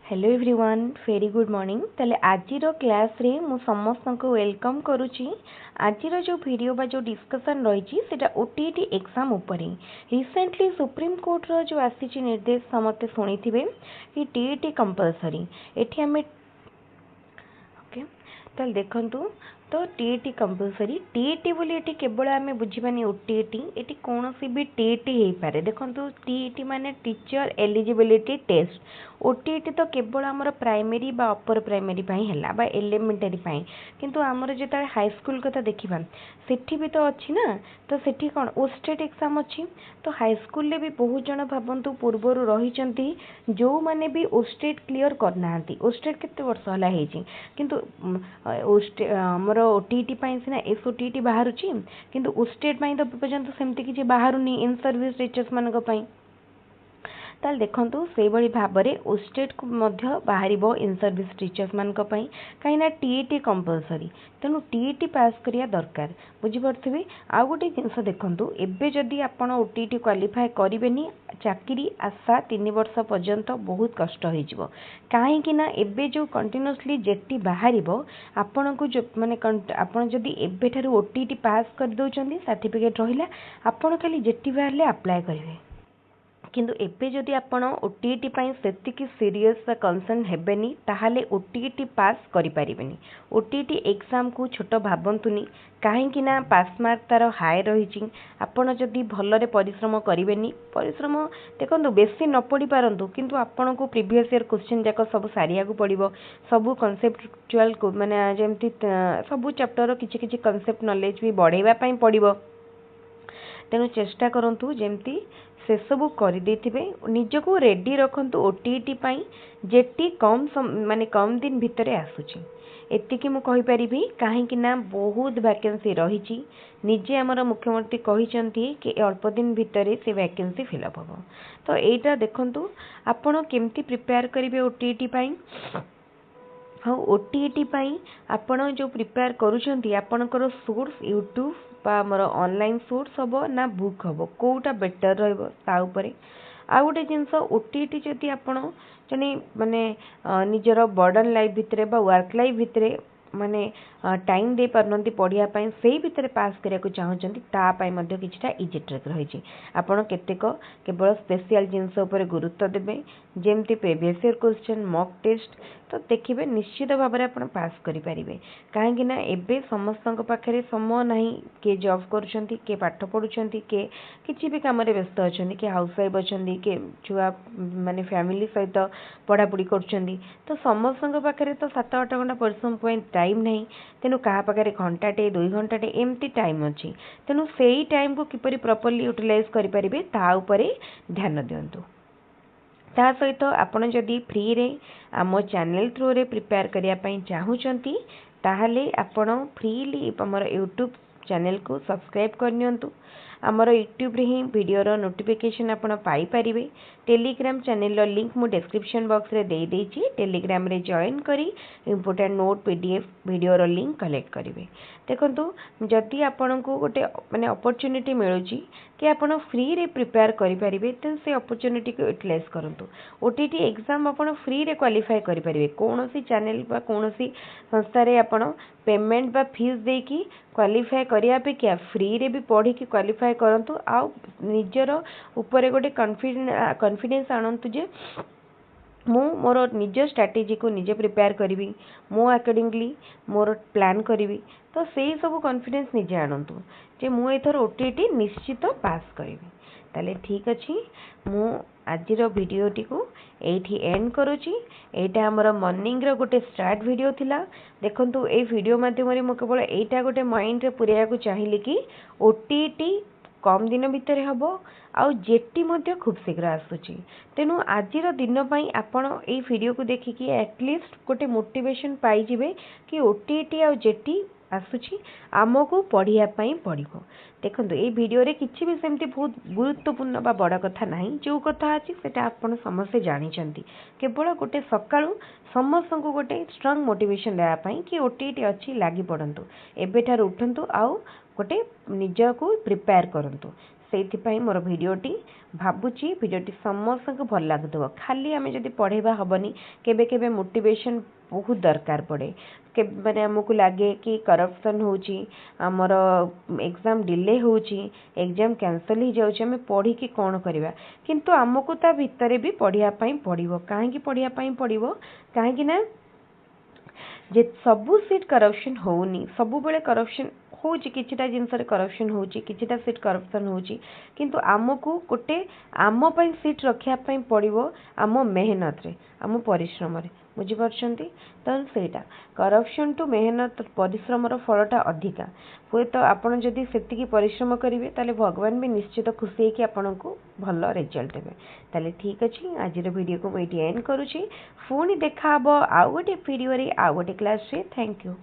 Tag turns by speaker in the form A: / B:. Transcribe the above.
A: Hello everyone very good morning ताले आजिर class रे मु समस्त को वेलकम करुच्ची। आजिर जो वीडियो बा जो डिस्कशन रही सेटा ओटीईटी एग्जाम उपरे रिसेंटली सुप्रीम कोर्ट रो जो आसी निर्देश समस्ते शुणी थे कि टीईटी कंपलसरी एठी हमें ओके ताले देखंतु तो टीईटी कंपलसरी टीईटी बोली एठी केवल आमे बुझिबानी ओटीईटी एठी कोनोसी भी टीईटी हे पारे। देखंतु टीईटी माने टीचर एलिजिबिलिटी टेस्ट ओटीईटी तो केवल आमर प्राइमरी बा अपर प्राइमरी पाई हैला बा एलिमेंटरी पाई किंतु आमर जेता हाई स्कूल कथा देखिबा सेठी भी तो अछि ना। तो सेठी कोन ओस्टेट एग्जाम अछि तो हाई स्कूल ले भी बहुत जण भाबंतु पूर्वरु रहिचंती जो माने भी ओस्टेट क्लियर करनांती। ओस्टेट केते वर्ष हला हेजी किंतु हमर ओटीईटी पाई सिना एस ओटीईटी बाहरुची किंतु ओस्टेट पाई तो पर्यंत सेमती किछि बाहरुनी इन सर्विस टीचर्स मानक पाई। ताल देखंतु से बड़ी भाबरे ओस्टेट को मध्य बाहरिबो इन सर्विस टीचर्स मानक पई काइना टीईटी कंपलसरी तेनु टीईटी पास करिया दरकार बुझी परथिबे। आ गोटे जिंस देखंतु एबे जदी आपण ओटीईटी क्वालिफाई करिवेनी चाकरी आशा 3 वर्ष पर्यंत बहुत कष्ट होई जिवो काहे कि ना एबे जो कंटीन्यूअसली जेटी बाहरिबो आपण को जो माने आपण जदी एबे थारु ओटीईटी पास कर दोचंदी सर्टिफिकेट रहिला आपण खाली जेटी बाहरले अप्लाई करिवे किंतु एबे जदि आपण ओटीईटी पाई सेतिकी सीरियस कंसर्न हेबेनी ताहाले ओटीईटी पास करि परिबेनी। ओटीईटी एग्जाम को छोट भाबंतुनी काहे कि ना पास मार्क तार हाई रहिची आपण जदि भलरे परिश्रम करिवेनी परिश्रम देखंतु बेसी न पड़ी पारंतु किंतु आपण को प्रीवियस ईयर क्वेश्चन जाक सब सारिया को पड़िबो सब कॉन्सेप्चुअल को माने जेमति सब चैप्टर किछि किछि कॉन्सेप्ट नॉलेज भी बढ़ेबा पई पड़िबो। तेनु चेष्टा करंतु जेमति से सबू कर निजको रेडी रखंतु ओटीईटी पाई जेटी कम माने कम दिन भितरे आसुची एतिकी मु कहि परिबी काहे कि ना बहुत वैकेंसी रहिची निजे हमर मुख्यमंत्री कहिसंती कि अल्प दिन भितरे से वैकेंसी फिलअप हो। तो एटा देखंतु आपण केमती प्रिपेयर करिवे ओटीईटी पाई। हाँ ओटीईटी पाई आपण जो प्रिपेयर करूछंती आपणकर सोर्स यूट्यूब बा हमर ऑनलाइन सोर्स हबो ना बुक हबो कोउटा बेटर रहबो ता उपरे। आ गोटे जिंस ओटीईटी जदि आपण जने माने निजर बर्डन लाइफ भितरे बा वर्क लाइफ भितरे माने टाइम दे परनंती पढ़िया पाई सेही भितरे पास करिया को चाहउचंती ता पाई मध्ये किछटा इजी ट्रिक रहिची। आपण केतेक केवल स्पेशल जिंस ऊपर गुरुत्व देबे जेमती previous year question mock test तो देखिबे निश्चित भाव में आपण पास करि परिबे काहे ना एबे समस्तक पाखरे समय नाही के जॉब करूछंती के पाठ पढुछंती के किछि भी काम रे व्यस्त अछंती के हाउस वाइफ अछंती के छुआ माने फैमिली सहित पढ़ा पढ़ी करूछंती तो समस्तक पाखरे तो 7-8 घंटा परिश्रम पई टाइम नहीं तेनु कहा पाखरे घंटाटे 2 घंटाटे एमती टाइम अछि तेनु सेही टाइम को किपरि प्रॉपर्ली यूटिलाइज करि परिबे ता उपरे ध्यान दियंतु। ता सहित आपण जदि फ्री रे आम चैनल थ्रू रे प्रिपेयर करिया पई चाहूचंती ताहाले आपण फ्रीली हमर यूट्यूब चैनल को सब्सक्राइब करनियंतु। हमर यूट्यूब रे ही वीडियो रो नोटिफिकेशन आपण पाई परिबे। टेलीग्राम चैनल रो लिंक मु डिस्क्रिप्शन बॉक्स रे दे देछि टेलीग्राम रे जॉइन करी इंपोर्टेंट नोट पीडीएफ वीडियो रो लिंक कलेक्ट करिवे। देखंतु जदि आपण को गोटे माने अपॉर्चुनिटी मिलुची कि आपण फ्री रे प्रिपेयर करि परिबे त से अपॉर्चुनिटी को यूटिलाइज करंतु। ओटीटी एग्जाम आपण फ्री रे क्वालिफाई करि परिबे कोनोसी चैनल बा कोनोसी संस्था रे आपण पेमेंट बा फीस दे की क्वालिफाई करिया पे क्या फ्री रे भी पढ़ी की क्वालिफाई करंतु आ निजर ऊपर गोटे कॉन्फिडेंस आणंतु जे मु मोर निज स्ट्रैटेजी को निजे प्रिपेयर करी मो अकॉर्डिंगली मोर प्लान करी तो से सब कॉन्फिडेंस निजे आणंतु जे मु एथर ओटीटी निश्चित पास करी। ताले ठीक अछि मु आजिर वीडियो टी को एठी एंड करूची। एटा हमर मॉर्निंग रो गोटे स्टार्ट वीडियो थिला। देखंतु ए वीडियो माध्यम रे मु केवल एटा गोटे माइंड रे पुरिया को चाहिली कि ओटीटी कम दिन भितर हबो आउ जेटी मध्ये खूब शीघ्र आसुची तेनु आजिर दिन पई आपण ए वीडियो को देखि कि एटलीस्ट गोटे मोटिवेशन पाई जिवे कि ओटीटी आउ जेटी आसुची आमको पढ़िया पई पड़िबो। देखंतु ए वीडियो रे किछि भी सेमती बहुत गुरुत्वपूर्ण बा बड़ कथा नाही जो कथा अछि सेटा आपण समस्त जानि चंती केवल गोटे सकाळू समस्त को गोटे स्ट्रांग मोटिवेशन देया पई कि ओटीटी अछि लागि पड़ंतु एबे ठार उठंतु आउ गोटे निज को प्रिपेयर करंतु से मोर भिडटी भावुची भिडटी समस्त को भल लगुव खाली आम जब पढ़ेबा हेनी केबे केबे मोटिवेशन बहुत दरकार पड़े माने आमको लगे कि करप्शन होची आमर एग्जाम डिले होची एग्जाम कैंसल हो जाउची आमे पढ़ी कि कौन करवा किंतु आमको ता भितर भी पढ़िया पड़िबो काहेकि पढ़िया पड़िबो काहेकि ना जे सबू सीट करप्शन होनी सबु बेले करप्शन होची किछिटा जिनसरे करप्शन होची किछिटा सीट करप्शन होची किंतु आमको गोटे आम पई सीट रखिया पई पड़िबो आम मेहनत रे आम परिश्रम रे बुझी परछंती तो सेटा करप्शन टू मेहनत परिश्रम रो फलटा अधिका हुए तो आपण जदि सेतिकी परिश्रम करिवे ताले भगवान भी निश्चित खुशी है कि आपण को भल रिजल्ट देबे ताले ठीक अछि आज रो वीडियो को मैं एंड करूची पुणी देखा हबो आउ गोटे वीडियो रे आउ गोटे क्लास रे थैंक यू।